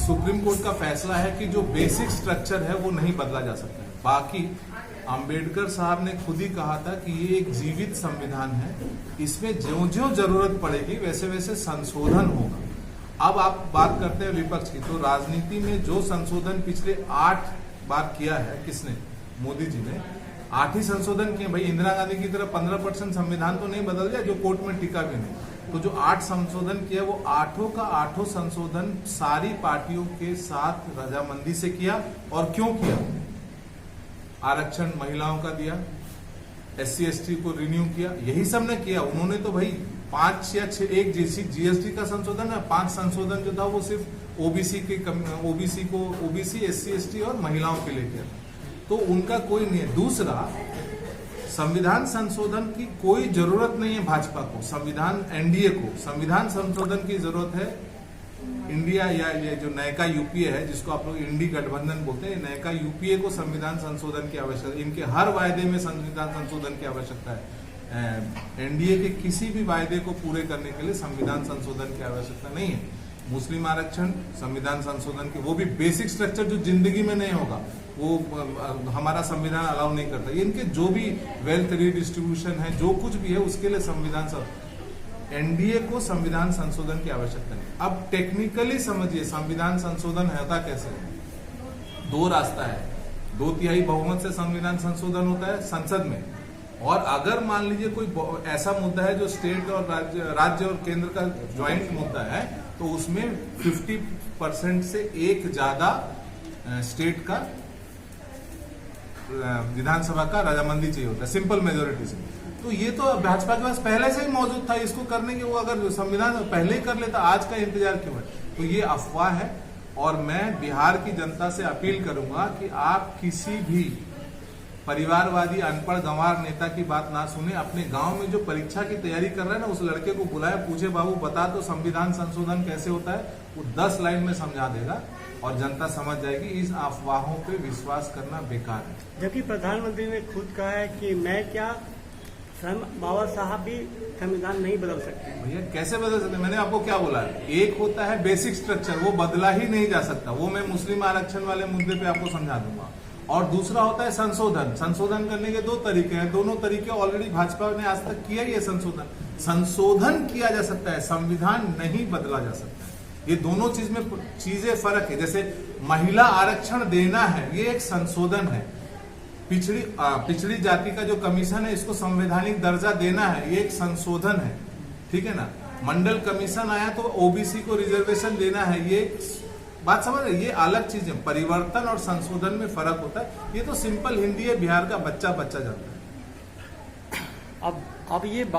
Supreme court का फैसला है कि जो बेसिक स्ट्रक्चर है वो नहीं बदला जा सकता है। बाकी अंबेडकर साहब ने खुद ही कहा था कि ये एक जीवित संविधान है, इसमें ज्यों ज्यों जरूरत पड़ेगी वैसे वैसे संशोधन होगा। अब आप बात करते हैं विपक्ष की, तो राजनीति में जो संशोधन पिछले 8 बार किया है किसने? मोदी जी ने 8 ही संशोधन किए। भाई इंदिरा गांधी की तरह 15% संविधान तो नहीं बदल गया जो कोर्ट में टिका भी नहीं। तो जो 8 संशोधन किया वो 8 का 8 संशोधन सारी पार्टियों के साथ रजामंदी से किया। और क्यों किया? आरक्षण महिलाओं का दिया, SC ST को रिन्यू किया, यही सब ने किया। उन्होंने तो भाई 5 या 6 एक GST का संशोधन है, 5 संशोधन जो था वो सिर्फ ओबीसी SC ST और महिलाओं के लिए किया। तो उनका कोई नहीं है। दूसरा, संविधान संशोधन की कोई जरूरत नहीं है भाजपा को, संविधान एनडीए को संविधान संशोधन की जरूरत है इंडिया या ये जो नयका यूपीए है जिसको आप लोग इंडी गठबंधन बोलते हैं, नयका यूपीए को संविधान संशोधन की आवश्यकता है। इनके हर वायदे में संविधान संशोधन की आवश्यकता है। एनडीए के किसी भी वायदे को पूरे करने के लिए संविधान संशोधन की आवश्यकता नहीं है। मुस्लिम आरक्षण संविधान संशोधन की, वो भी बेसिक स्ट्रक्चर जो जिंदगी में नहीं होगा, वो हमारा संविधान अलाउ नहीं करता। इनके जो भी वेल्थ रिडिस्ट्रीब्यूशन है, जो कुछ भी है, उसके लिए संविधान एनडीए को संविधान संशोधन की आवश्यकता नहीं। अब टेक्निकली समझिए संविधान संशोधन होता कैसे है। 2 रास्ता है, 2/3 बहुमत से संविधान संशोधन होता है संसद में, और अगर मान लीजिए कोई ऐसा मुद्दा है जो स्टेट और राज्य और केंद्र का ज्वाइंट मुद्दा है, तो उसमें 50% से एक ज्यादा स्टेट का विधानसभा का रजामंदी चाहिए होता है, सिंपल मेजोरिटी से। तो ये तो भाजपा के पास पहले से ही मौजूद था इसको करने के। वो अगर संविधान पहले ही कर लेता, आज का इंतजार क्यों है? तो ये अफवाह है। और मैं बिहार की जनता से अपील करूंगा कि आप किसी भी परिवारवादी अनपढ़ गंवार नेता की बात ना सुने। अपने गांव में जो परीक्षा की तैयारी कर रहा है ना, उस लड़के को बुलाए, पूछे बाबू बता तो संविधान संशोधन कैसे होता है। वो 10 लाइन में समझा देगा और जनता समझ जाएगी। इस अफवाहों पे विश्वास करना बेकार है। जबकि प्रधानमंत्री ने खुद कहा है कि मैं क्या, बाबा साहब भी संविधान नहीं बदल सकते। भैया कैसे बदल सकते? मैंने आपको क्या बोला है? एक होता है बेसिक स्ट्रक्चर, वो बदला ही नहीं जा सकता। वो मैं मुस्लिम आरक्षण वाले मुद्दे पे आपको समझा दूंगा। और दूसरा होता है संशोधन। संशोधन करने के 2 तरीके हैं, दोनों तरीके ऑलरेडी भाजपा ने आज तक किया ही है। संशोधन किया जा सकता है, संविधान नहीं बदला जा सकता। ये दोनों चीजें फर्क है। जैसे महिला आरक्षण देना है, ये एक संशोधन है। पिछड़ी जाति का जो कमीशन है, इसको संवैधानिक दर्जा देना है, ये एक संशोधन है। ठीक है ना? मंडल कमीशन आया तो ओबीसी को रिजर्वेशन देना है, ये बात समझ रहे? ये अलग चीज है। परिवर्तन और संशोधन में फर्क होता है। ये तो सिंपल हिंदी है, बिहार का बच्चा जानता है। अब ये बात